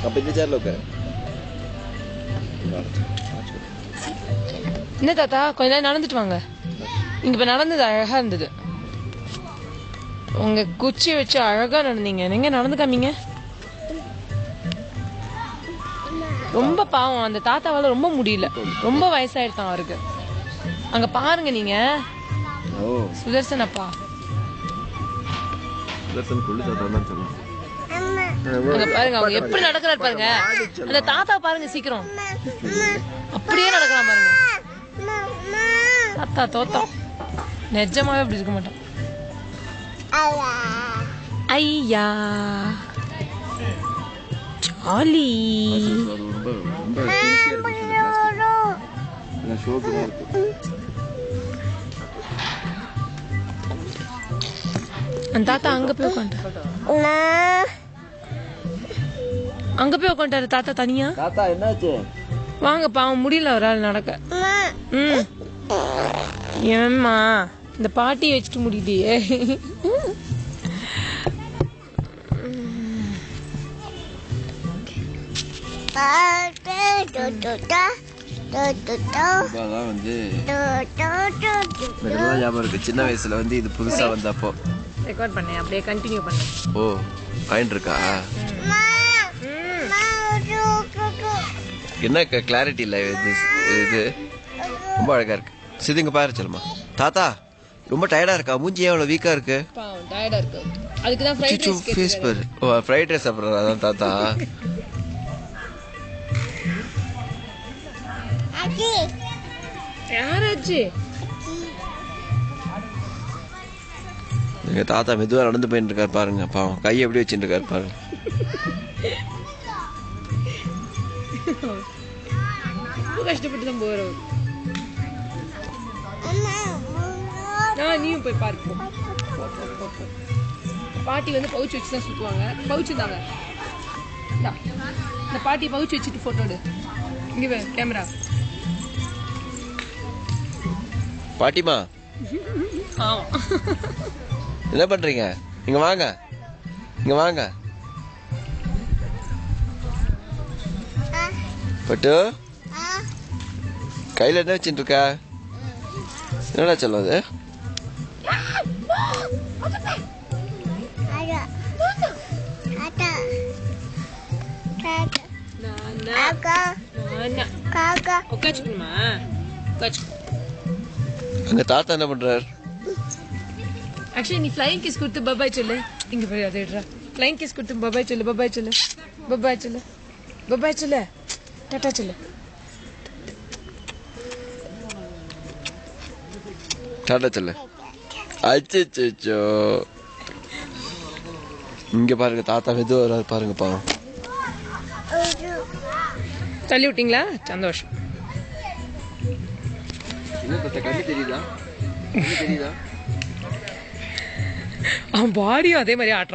அப்ப இந்த சேர்ல உட்காரு. என்ன தாத்தா கொஞ்ச நேரம் நடந்துட்டு வாங்க. இங்க இப்ப நடந்தது அழகா இருந்தது. உங்க குச்சி வச்சு அழகா நடந்தீங்க. நீங்க நடந்து காமிங்க. ரொம்ப பாவம் அந்த தாத்தாவால ரொம்ப முடியல. ரொம்ப வயசாயிடுதான் அவருக்கு. அங்க பாருங்க நீங்க. சுதர்சன் அப்பா. சுதர்சன் கொள்ளு தாத்தா தான் சொல்லுங்க. அங்க பாருங்க அவங்க எப்படி நடக்கிறாரு பாருங்க. அந்த தாத்தா பாருங்க சீக்கிரம். அப்படியே நடக்கலாம் பாருங்க. தாத்தா தோத்தம். நிஜமாவே அப்படி இருக்க மாட்டோம். ஐயா ஜாலி. அந்த தாத்தா அங்க போய் உட்காந்துட்டாரு. அங்க போய் உட்காந்துட்டாரு தாத்தா தனியா. தாத்தா என்னாச்சு? வாங்க பாவம் முடியல ஒரு ஆள் நடக்க. ஏம்மா இந்த பாட்டி வச்சுட்டு முடியலையே. வந்து ஞாபகம் இருக்கு. சின்ன வயசுல வந்து இது புதுசா வந்தப்போ ரெக்கார்ட் பண்ணேன். அப்படியே கண்டினியூ பண்ணேன். ஓ ஃபைன் இருக்கா? என்ன கிளாரிட்டி இல்லை இது ரொம்ப அழகா இருக்கு. சிதுங்க பாரு செல்மா. தாத்தா ரொம்ப டயர்டா இருக்கா? மூஞ்சி எவ்வளவு வீக்கா இருக்கு? டயர்டா இருக்கு. அதுக்கு தான் ஃப்ரைட் ரைஸ் ஃபேஸ் பாரு. ஓ ஃப்ரைட் ரைஸ் சாப்பிடுறா அதான் தாத்தா. யாராச்சு எங்க தாத்தா மெதுவா நடந்து போயிட்டு இருக்காரு பாருங்க. பாவம் கை எப்படி வச்சுட்டு இருக்காரு பாருங்க. கஷ்டப்பட்டு தான் போறோம். நீயும் போய் பாரு. பாட்டி வந்து பவுச் வச்சு தான் சுத்துவாங்க. பவுச் தாங்க. இந்த பாட்டி பவுச் வச்சுட்டு போட்டோ எடு. இங்க கேமரா. பாட்டிமா என்ன பண்றீங்க? இங்க வாங்க, இங்க வாங்க. பட்டு கையில என்ன வச்சுட்டு இருக்க? என்னடா சொல்லுவது? அங்க தாத்தா என்ன பண்றாரு? ஆக்சுவலி நீ ஃப்ளைங் கிஸ் கொடுத்து பபாய் சொல்லு. இங்க போய் அதை விடுறா. ஃப்ளைங் கிஸ் கொடுத்து பபாய் சொல்லு. பபாய் சொல்லு. பபாய் சொல்லு. பபாய் சொல்லு. டாடா சொல்லு. டாடா சொல்லு. அச்சோ இங்க பாருங்க தாத்தா மெதுவா வராரு பாருங்க. பாவம் தள்ளி விட்டீங்களா? சந்தோஷம். தெரியுதா? அவன் பாடியும் அதே மாதிரி ஆட்டம்.